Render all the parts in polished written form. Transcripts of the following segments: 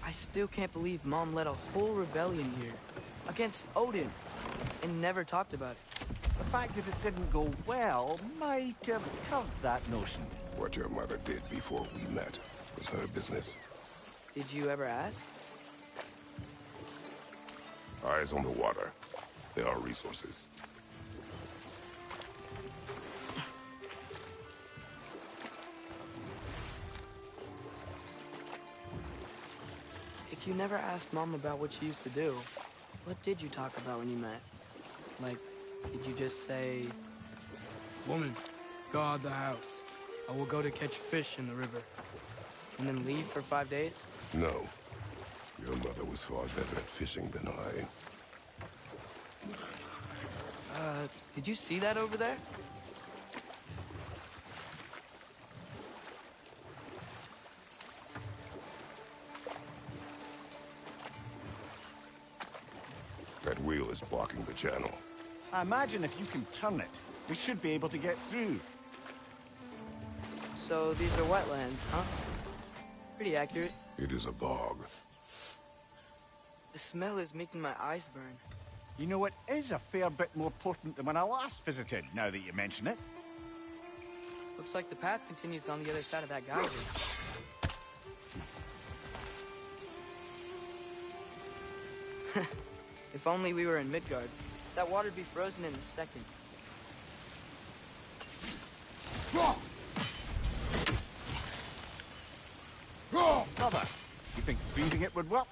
I still can't believe Mom led a whole rebellion here. Against Odin. And never talked about it. The fact that it didn't go well might have curbed that notion. What your mother did before we met was her business. Did you ever ask? Eyes on the water. There are resources. If you never asked Mom about what she used to do, what did you talk about when you met? Like, did you just say... Woman, guard the house. I will go to catch fish in the river. And then leave for 5 days? No. Your mother was far better at fishing than I. Did you see that over there? That wheel is blocking the channel. I imagine if you can turn it, we should be able to get through. So these are wetlands, huh? Pretty accurate. It is a bog. The smell is making my eyes burn. You know, it is a fair bit more potent than when I last visited, now that you mention it. Looks like the path continues on the other side of that geyser. If only we were in Midgard. That water'd be frozen in a second. Brother, you think freezing it would work?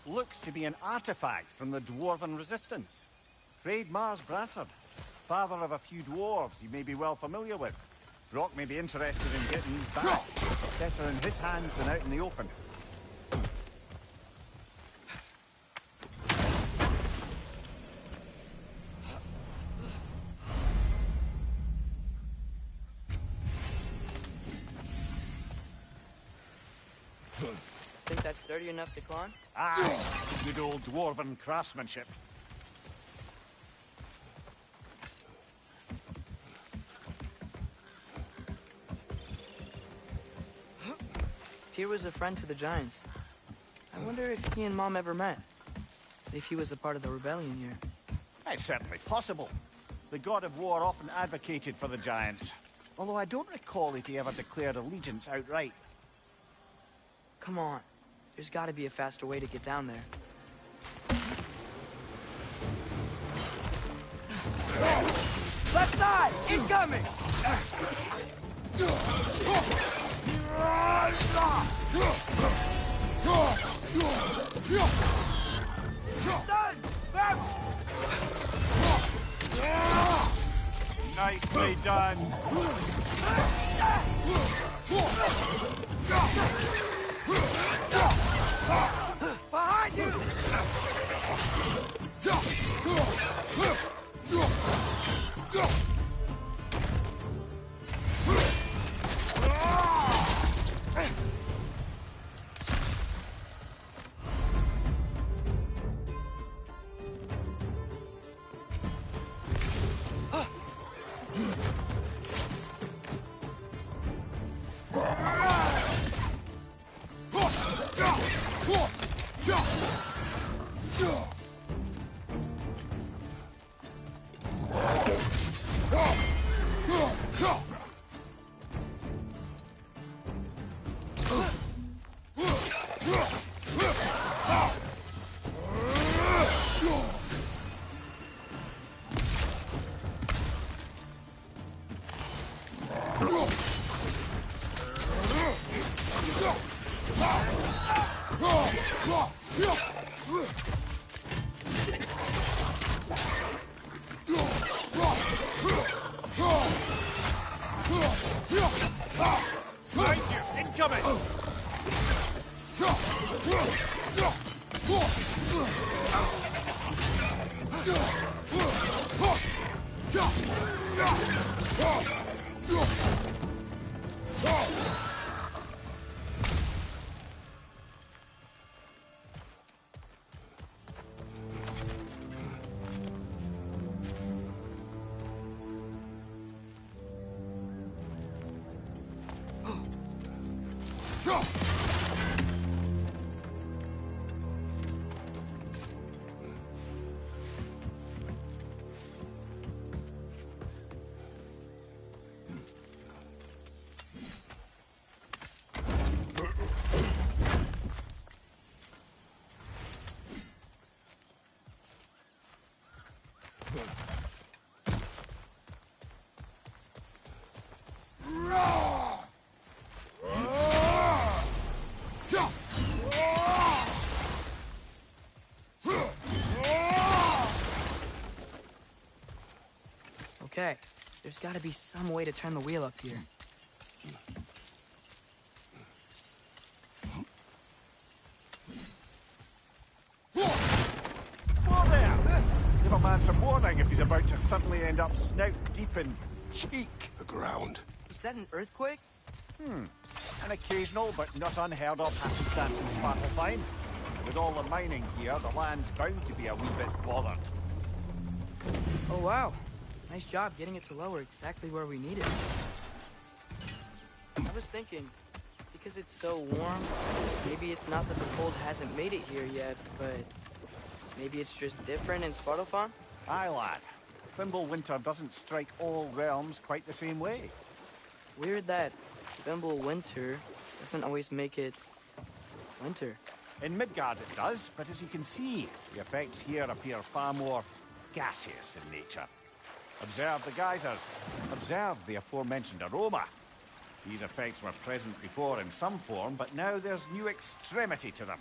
Looks to be an artifact from the Dwarven Resistance. Freyd Mars Brassard, father of a few dwarves you may be well familiar with. Brock may be interested in getting these back. Better in his hands than out in the open. Think that's sturdy enough to climb? Ah, good old Dwarven craftsmanship. Tyr was a friend to the Giants. I wonder if he and Mom ever met. If he was a part of the rebellion here. It's certainly possible. The god of war often advocated for the Giants. Although I don't recall if he ever declared allegiance outright. Come on. There's gotta be a faster way to get down there. Left side! Incoming! Done! Nicely done. Behind you! Behind you! Incoming! Okay, there's gotta be some way to turn the wheel up here. Whoa there! Give a man some warning if he's about to suddenly end up snout deep in cheek. The ground. Was that an earthquake? An occasional but not unheard of happenstance in Svartalfheim. With all the mining here, the land's bound to be a wee bit bothered. Oh wow, nice job getting it to lower exactly where we need it. I was thinking, because it's so warm, maybe it's not that the cold hasn't made it here yet, but maybe it's just different in Svartalfheim? Aye, lad. Thimble winter doesn't strike all realms quite the same way. Weird that Thimble winter doesn't always make it winter. In Midgard it does, but as you can see, the effects here appear far more gaseous in nature. Observe the geysers. Observe the aforementioned aroma. These effects were present before in some form, but now there's new extremity to them.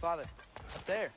Father, up there.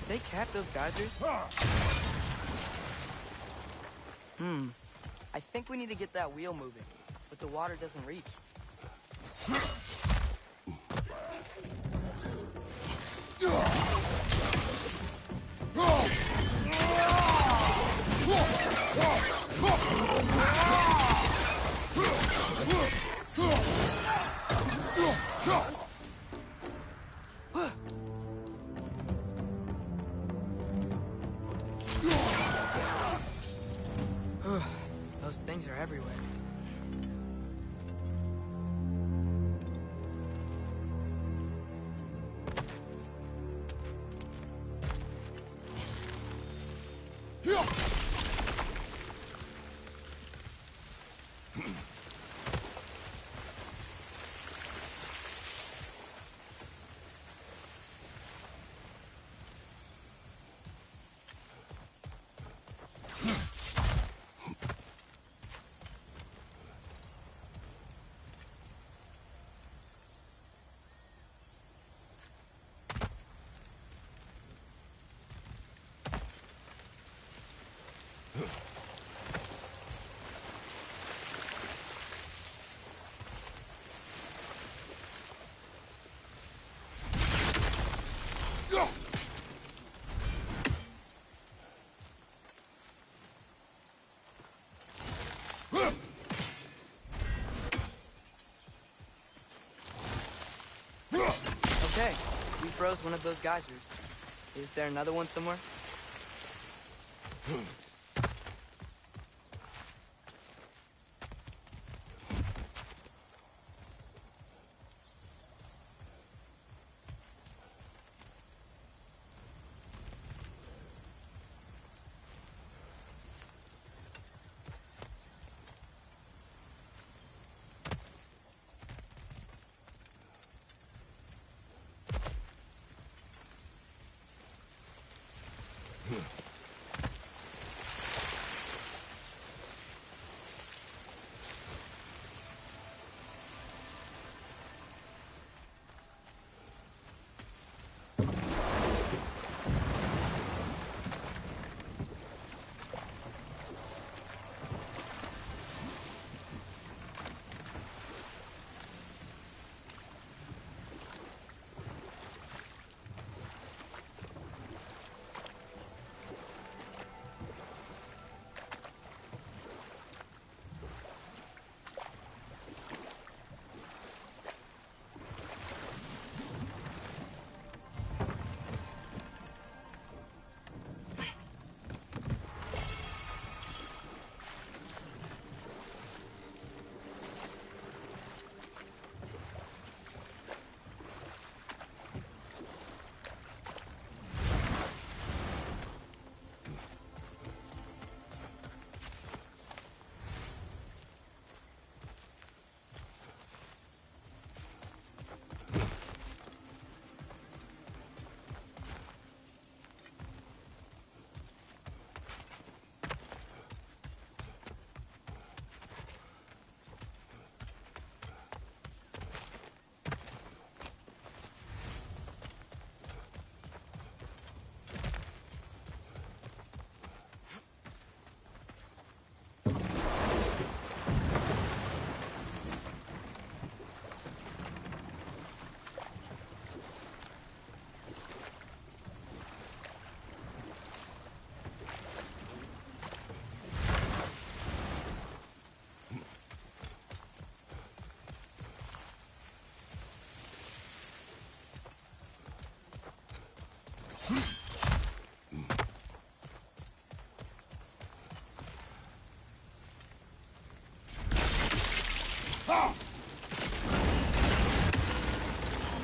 They cap those geysers? I think we need to get that wheel moving, but the water doesn't reach. Those things are everywhere. Okay, we froze one of those geysers. Is there another one somewhere?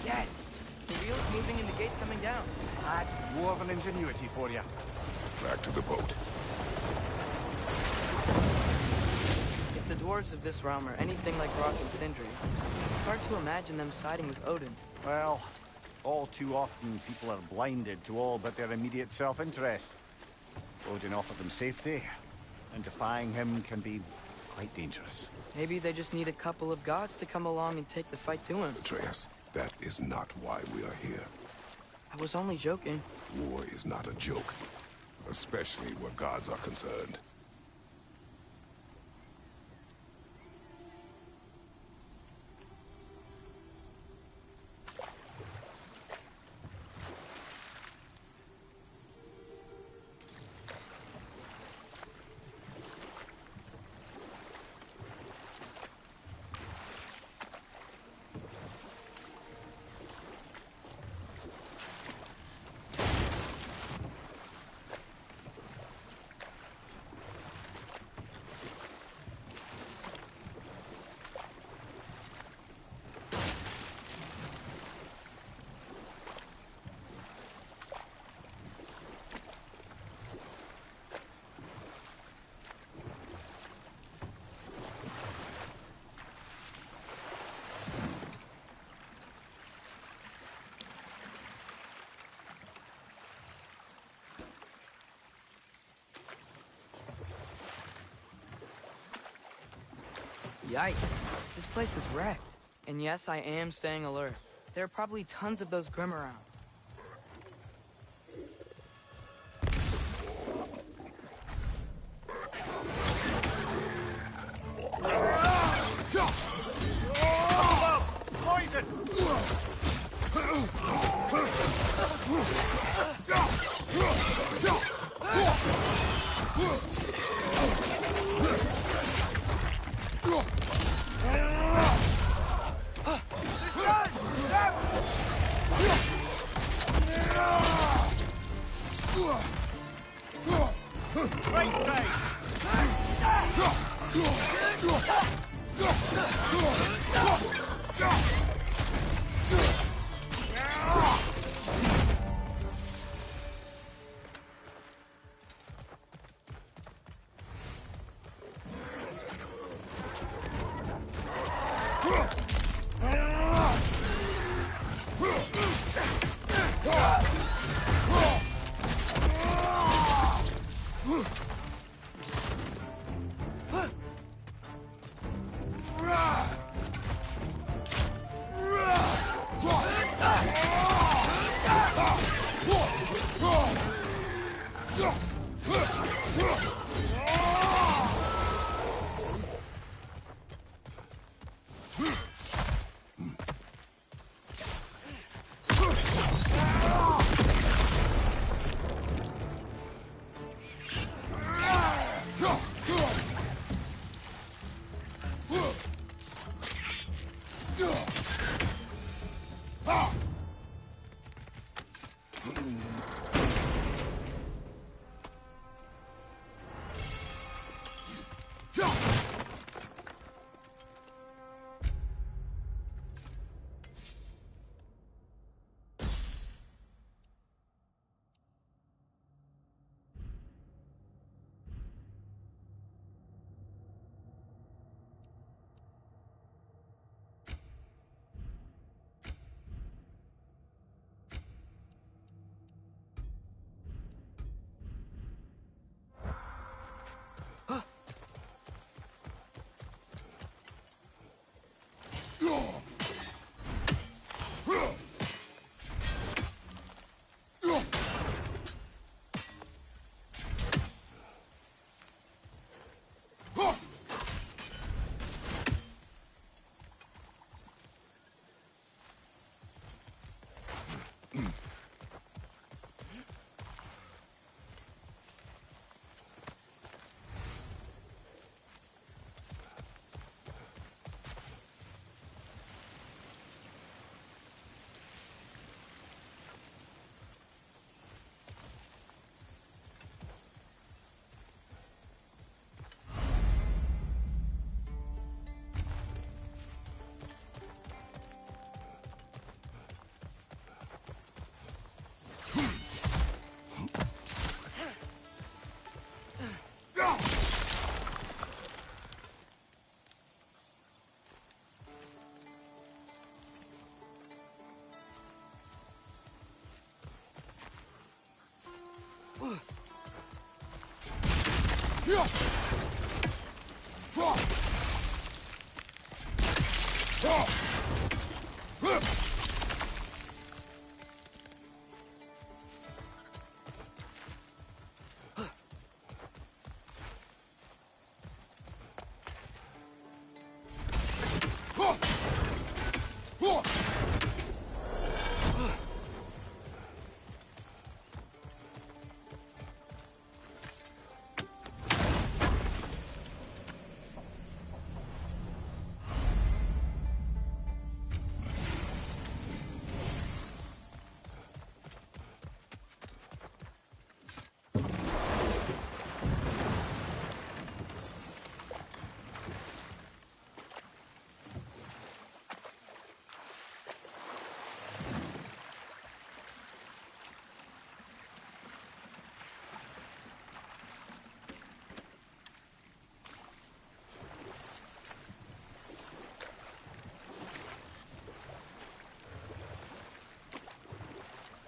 Yes! The wheel's moving and the gate's coming down. That's dwarven ingenuity for you. Back to the boat. If the dwarves of this realm are anything like Rock and Sindri, it's hard to imagine them siding with Odin. Well, All too often, people are blinded to all but their immediate self-interest. Odin offered them safety, and defying him can be quite dangerous. Maybe they just need a couple of gods to come along and take the fight to him. Atreus, that is not why we are here. I was only joking. War is not a joke, especially where gods are concerned. Yikes. This place is wrecked. And yes, I am staying alert. There are probably tons of those Grim around. Poison! Right side!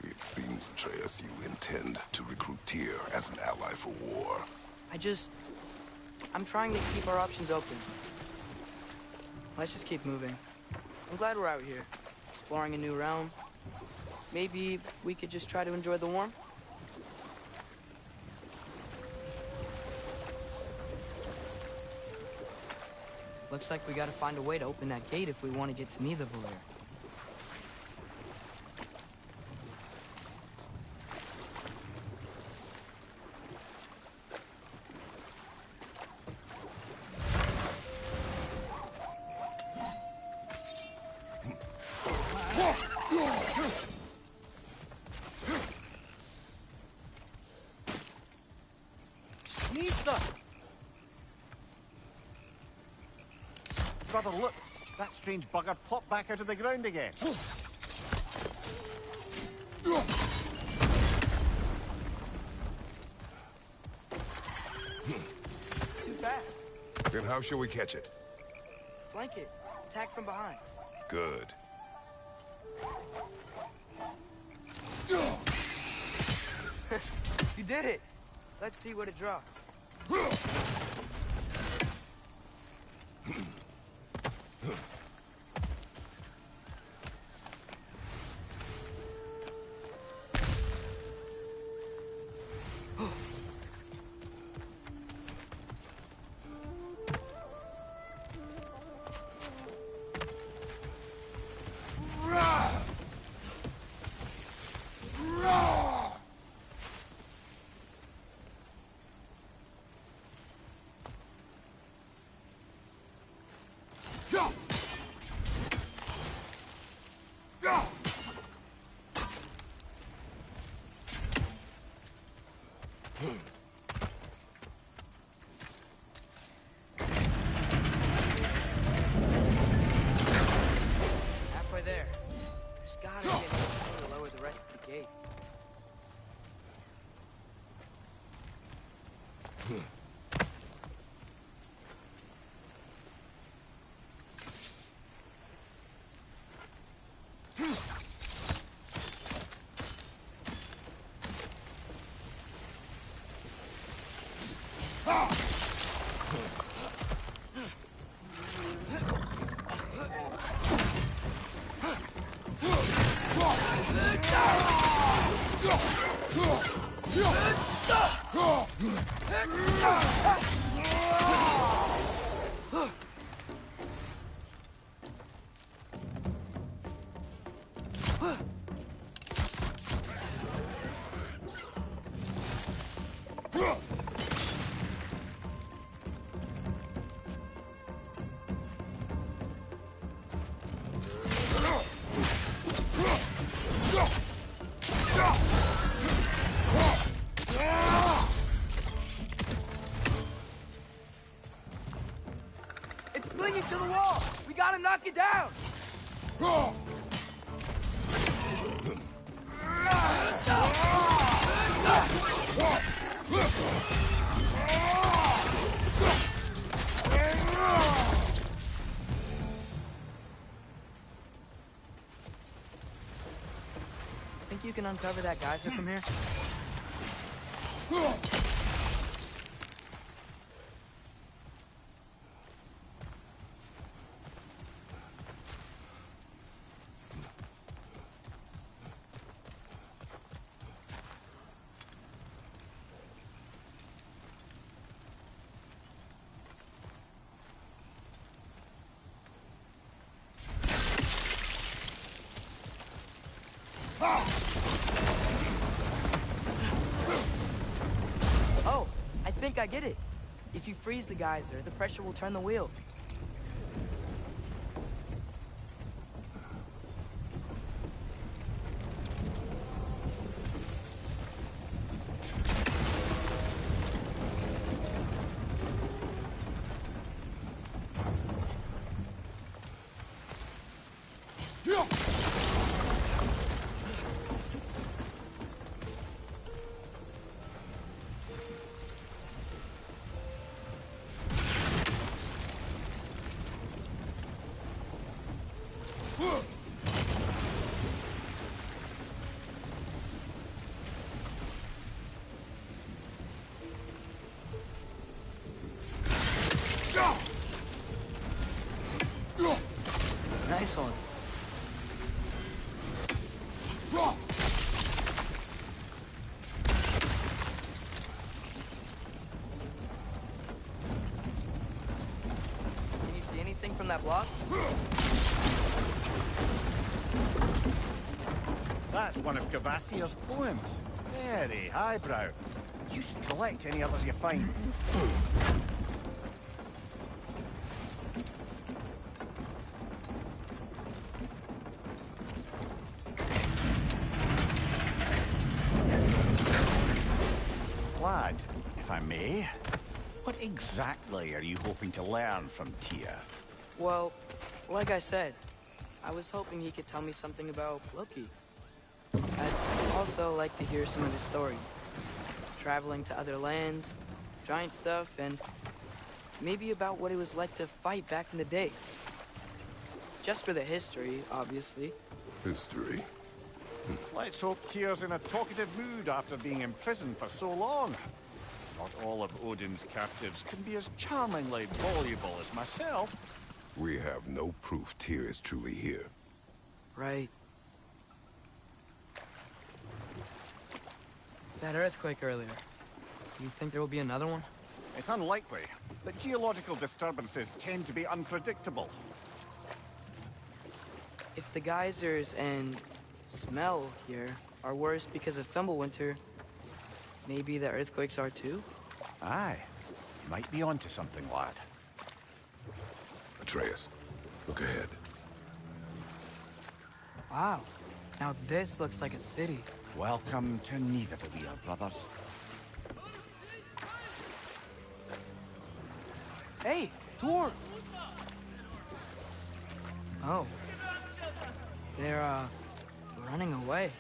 It seems, Atreus, you intend to recruit Tyr as an ally for war. I'm trying to keep our options open. Let's just keep moving. I'm glad we're out here, exploring a new realm. Maybe we could just try to enjoy the warmth? Looks like we gotta find a way to open that gate if we want to get to Nidavellir. Brother, look! That strange bugger popped back out of the ground again. Too fast. Then how shall we catch it? Flank it. Attack from behind. Good. You did it! Let's see what it draws. Halfway there. There's gotta be a way to lower the rest of the gate. It's clinging to the wall! We gotta knock it down! Think you can uncover that geyser from here? Oh, I think I get it. If you freeze the geyser, the pressure will turn the wheel. Nice one. Can you see anything from that block? That's one of Cavassier's poems. Very highbrow. You should collect any others you find. Lad, if I may, what exactly are you hoping to learn from Tyr? Well, like I said, I was hoping he could tell me something about Loki. I'd also like to hear some of his stories. Traveling to other lands, giant stuff, and maybe about what it was like to fight back in the day. Just for the history, obviously. History. Let's hope Tyr's in a talkative mood after being imprisoned for so long. Not all of Odin's captives can be as charmingly voluble as myself. We have no proof Tyr is truly here. Right. That earthquake earlier. Do you think there will be another one? It's unlikely, but geological disturbances tend to be unpredictable. If the geysers and smell here are worse because of Fimbulwinter, maybe the earthquakes are too? Aye. You might be onto something, lad. Atreus, look ahead. Wow. Now this looks like a city. Welcome to Nidavellir, brothers. Hey, dwarves! Oh. They're, running away.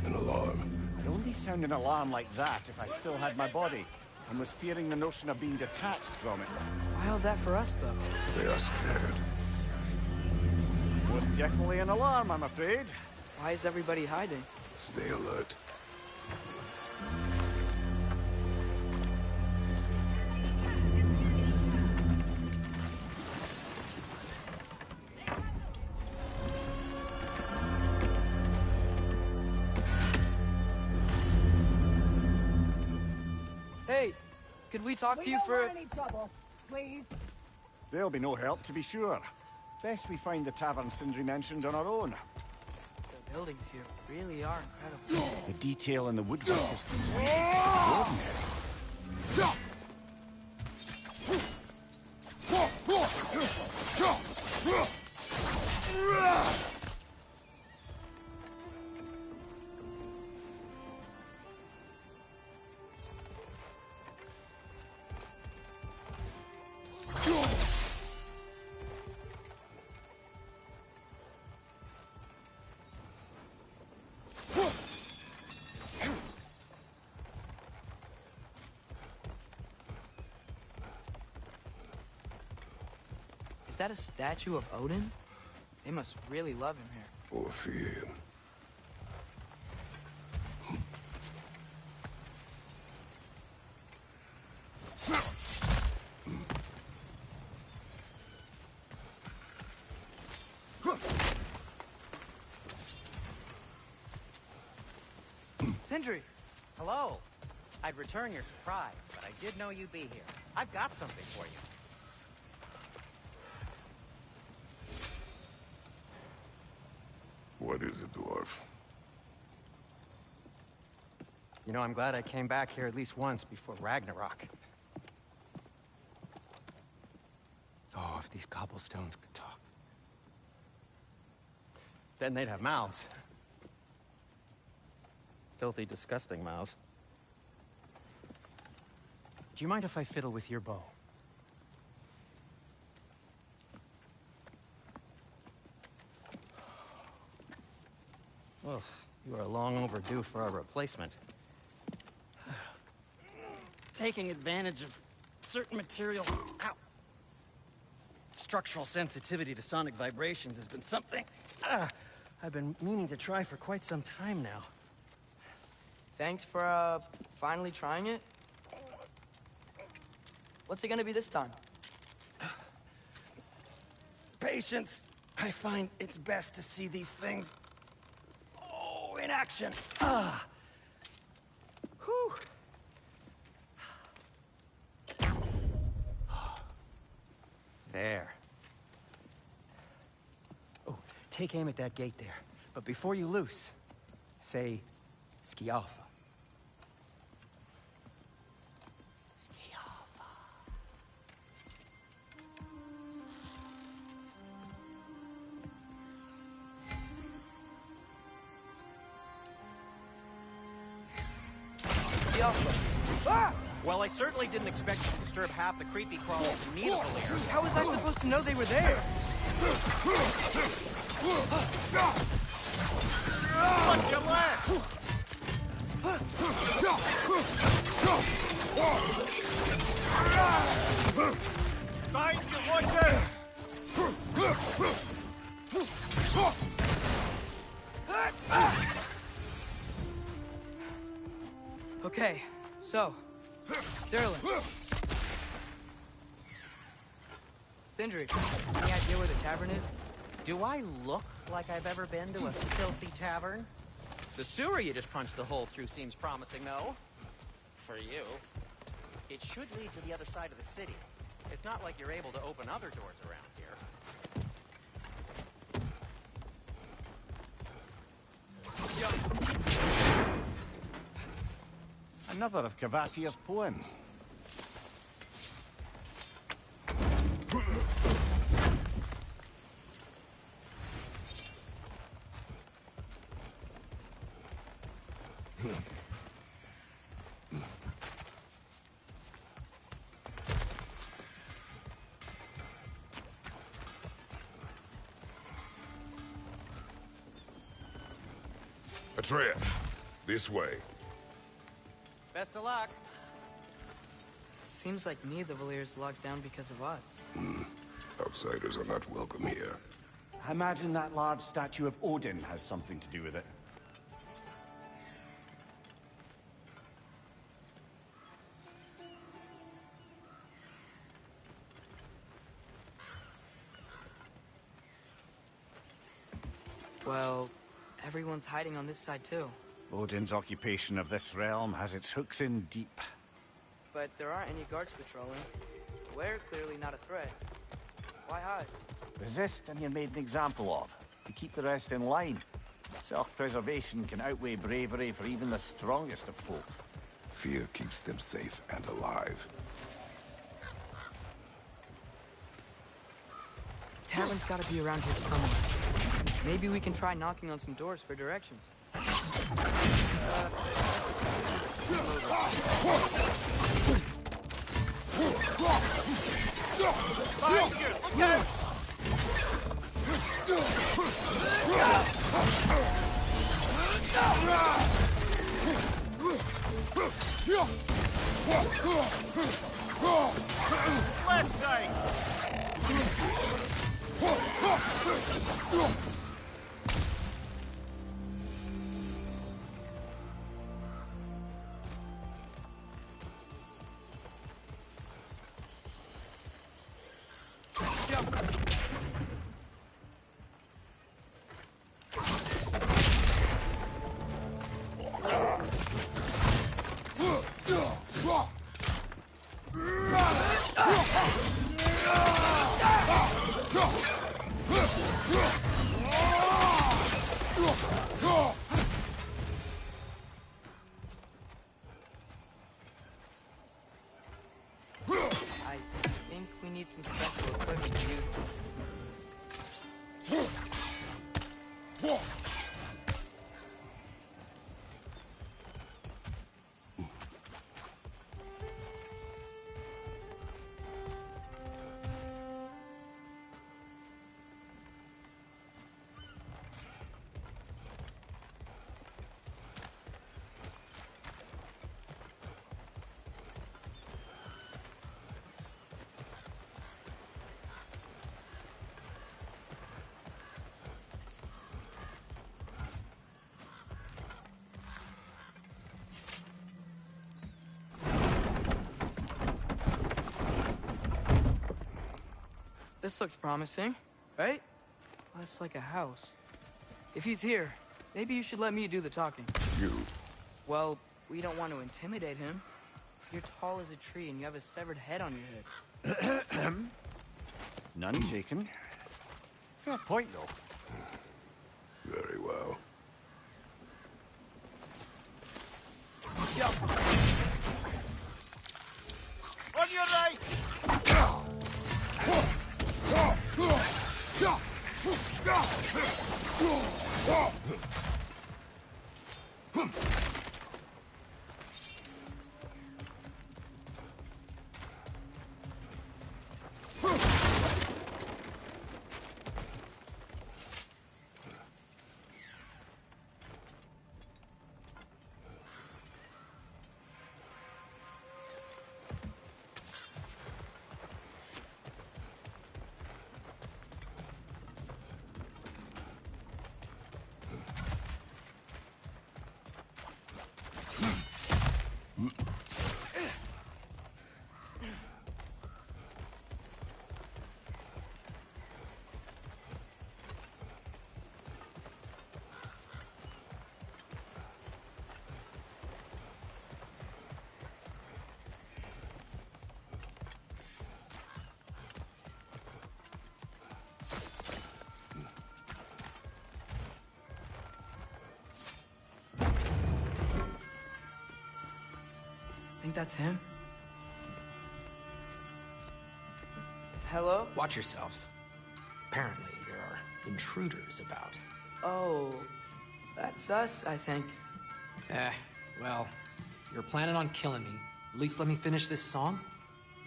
An alarm. I'd only sound an alarm like that if I still had my body, and was fearing the notion of being detached from it. Wild that for us, though. They are scared. Most definitely an alarm, I'm afraid. Why is everybody hiding? Stay alert. Hey, could we talk to you for... We don't want any trouble, please. There'll be no help, to be sure. Best we find the tavern Sindri mentioned on our own. The buildings here really are incredible. The detail in the woodwork is quite extraordinary. Is that a statue of Odin? They must really love him here. or fear him. Sindri! Hello. I'd return your surprise, but I did know you'd be here. I've got something for you. What is it, dwarf? You know, I'm glad I came back here at least once before Ragnarok. Oh, if these cobblestones could talk. Then they'd have mouths. Filthy, disgusting mouths. Do you mind if I fiddle with your bow? Well, you are long overdue for a replacement. Taking advantage of certain material... Ow! Structural sensitivity to sonic vibrations has been something... I've been meaning to try for quite some time now. Thanks for, finally trying it. What's it gonna be this time? Patience. I find it's best to see these things... Oh, in action. Whew. There. Oh, take aim at that gate there. But before you loose, say, Skialfa. Skialfa. Ah! Well, I certainly didn't expect you to disturb half the creepy crawlers in need of a lair. How was I supposed to know they were there? What's your last? Find you, watcher! Okay, so, Sterling. Sindri, any idea where the tavern is? Do I look like I've ever been to a filthy tavern? The sewer you just punched a hole through seems promising, though. For you. It should lead to the other side of the city. It's not like you're able to open other doors around here. Another of Kvasir's poems. Atreus, this way. Best of luck. Seems like neither Valyr's locked down because of us. Outsiders are not welcome here. I imagine that large statue of Odin has something to do with it. Well, everyone's hiding on this side too. Odin's occupation of this realm has its hooks in deep. But there aren't any guards patrolling. We're clearly not a threat. Why hide? Resist and you're made an example of. To keep the rest in line. Self-preservation can outweigh bravery for even the strongest of folk. Fear keeps them safe and alive. Tavern's gotta be around here somewhere. Maybe we can try knocking on some doors for directions. Left side! I think we need some special equipment to use this. This looks promising, right? Well, it's like a house. If he's here, maybe you should let me do the talking. You. Well, we don't want to intimidate him. You're tall as a tree and you have a severed head on your head. None taken. Fair point, though. Very well. On your right! Think that's him? Hello? Watch yourselves. Apparently, there are intruders about. Oh, that's us, I think. Well, if you're planning on killing me, at least let me finish this song.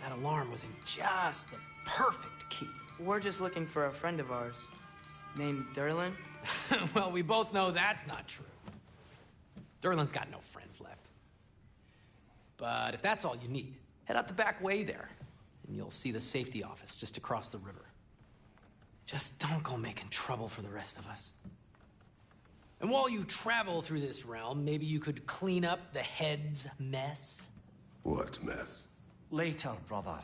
That alarm was in just the perfect key. We're just looking for a friend of ours, named Derlin. Well, we both know that's not true. Derlin's got no friends left. But if that's all you need, head out the back way there, and you'll see the safety office just across the river. Just don't go making trouble for the rest of us. And while you travel through this realm, maybe you could clean up the head's mess? What mess? Later, brother.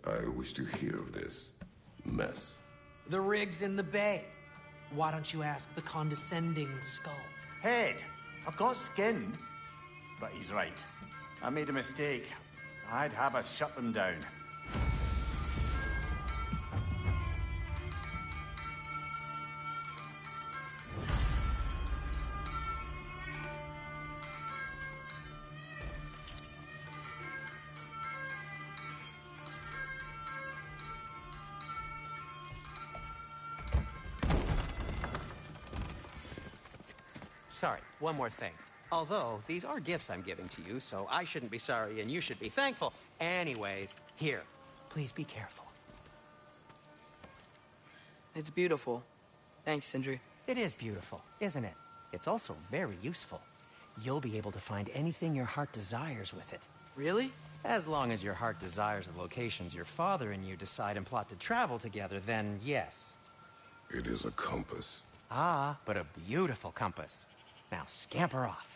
I wish to hear of this mess. The rig's in the bay. Why don't you ask the condescending skull? Head, I've got skin. But he's right. I made a mistake. I'd have us shut them down. Sorry, one more thing. Although, these are gifts I'm giving to you, so I shouldn't be sorry and you should be thankful. Anyways, here, please be careful. It's beautiful. Thanks, Sindri. It is beautiful, isn't it? It's also very useful. You'll be able to find anything your heart desires with it. Really? As long as your heart desires the locations your father and you decide and plot to travel together, then yes. It is a compass. Ah, but a beautiful compass. Now scamper off.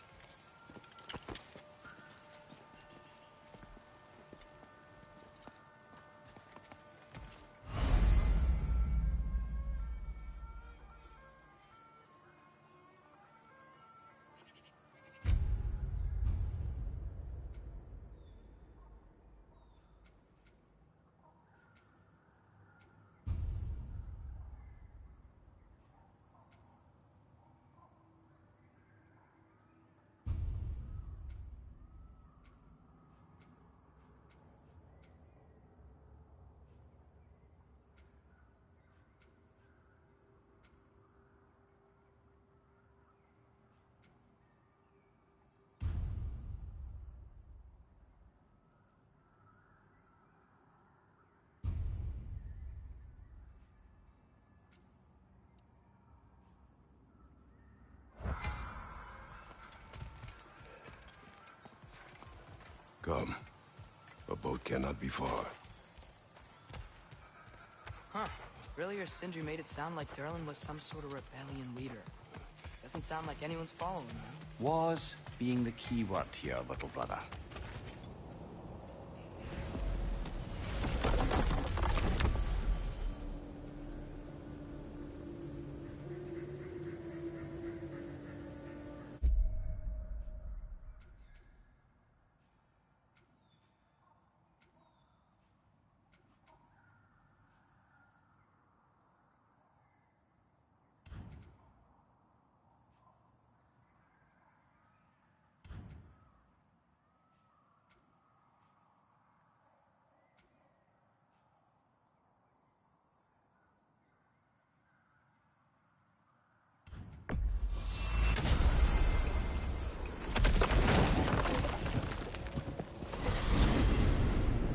Come. A boat cannot be far. Huh. Earlier, Sindri made it sound like Durlin was some sort of rebellion leader. Doesn't sound like anyone's following him. Was being the key word here, little brother.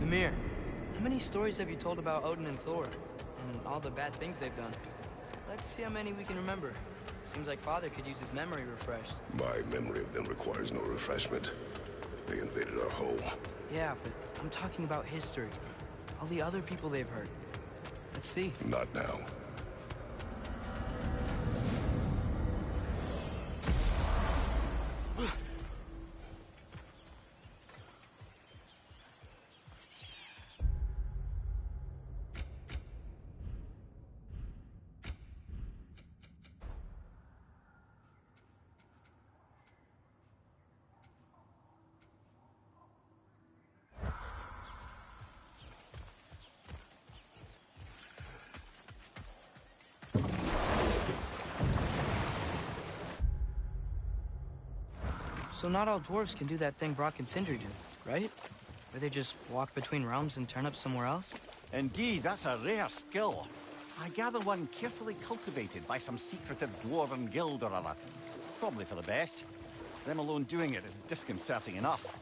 Mimir, how many stories have you told about Odin and Thor? And all the bad things they've done? Let's see how many we can remember. Seems like Father could use his memory refreshed. My memory of them requires no refreshment. They invaded our home. Yeah, but I'm talking about history. All the other people they've hurt. Let's see. Not now. So not all dwarves can do that thing Brock and Sindri do, right? Where they just walk between realms and turn up somewhere else? Indeed, that's a rare skill. I gather one carefully cultivated by some secretive dwarven guild or other. Probably for the best. Them alone doing it is disconcerting enough.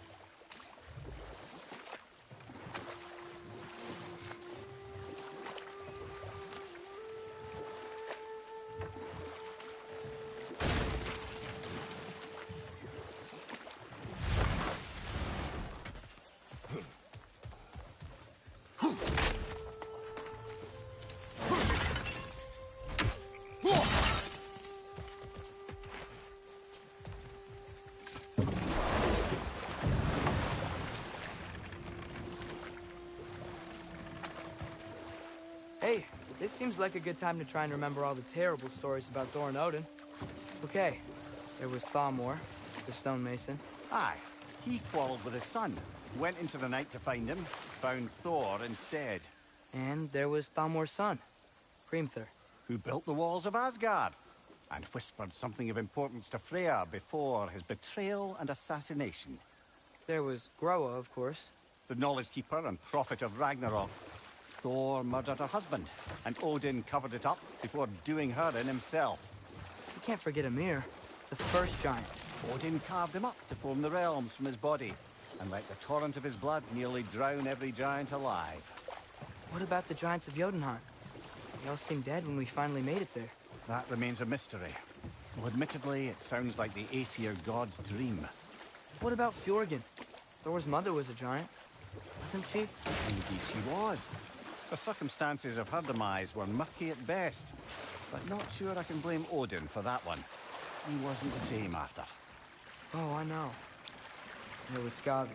Hey, this seems like a good time to try and remember all the terrible stories about Thor and Odin. Okay, there was Thamor, the stonemason. Aye, he quarreled with his son. Went into the night to find him, found Thor instead. And there was Thamor's son, Hrimthur. Who built the walls of Asgard, and whispered something of importance to Freya before his betrayal and assassination. There was Groa, of course. The knowledge keeper and prophet of Ragnarok. Thor murdered her husband, and Odin covered it up before doing her in himself. You can't forget Ymir, the first giant. Odin carved him up to form the realms from his body, and let the torrent of his blood nearly drown every giant alive. What about the giants of Jotunheim? They all seemed dead when we finally made it there. That remains a mystery. Though admittedly, it sounds like the Aesir god's dream. What about Fjorgyn? Thor's mother was a giant, wasn't she? Indeed she was. The circumstances of her demise were murky at best, but not sure I can blame Odin for that one. He wasn't the same after. Oh, I know. There was Skavi,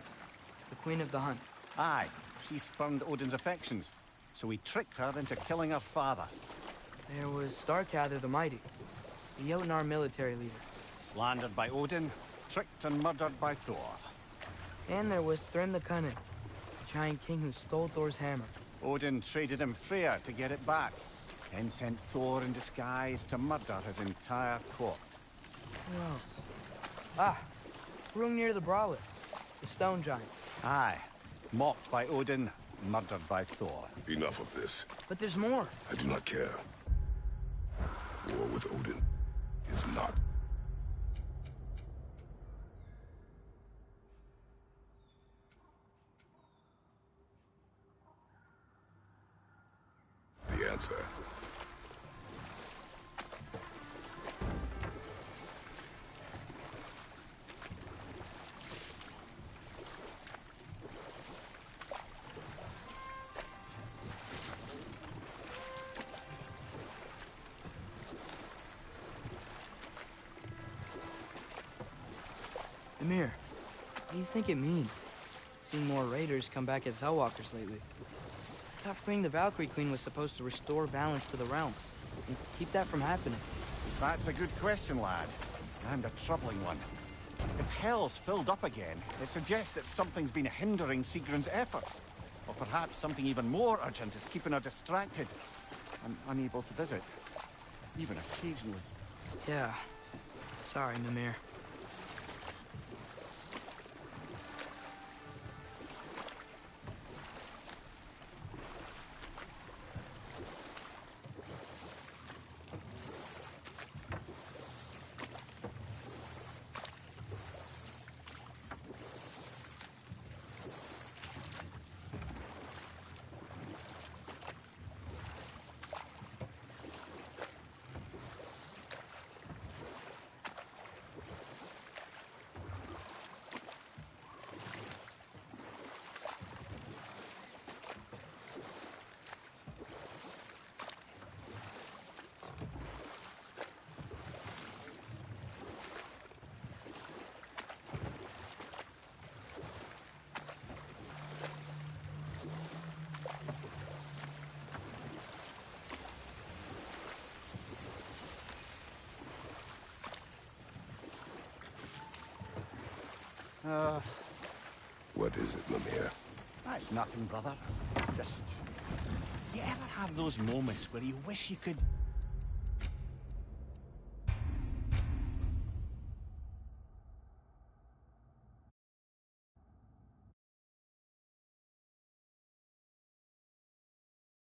the queen of the hunt. Aye, she spurned Odin's affections, so he tricked her into killing her father. There was Starkather the Mighty, the Jotnar military leader. Slandered by Odin, tricked and murdered by Thor. And there was Thrym the Cunning, the giant king who stole Thor's hammer. Odin traded him Freya to get it back, then sent Thor in disguise to murder his entire court. Who else? Ah, Hrungnir the Brawler, the stone giant. Aye, mocked by Odin, murdered by Thor. Enough of this. But there's more. I do not care. War with Odin is not. The answer. Mimir, what do you think it means? Seen more raiders come back as Hellwalkers lately. I thought freeing the Valkyrie Queen was supposed to restore balance to the realms and keep that from happening. That's a good question, lad. And a troubling one. If Hell's filled up again, it suggests that something's been hindering Sigrun's efforts. Or perhaps something even more urgent is keeping her distracted and unable to visit. Even occasionally. Yeah. Sorry, Mimir. What is it, Mimir? That's nothing, brother. Just... You ever have those moments where you wish you could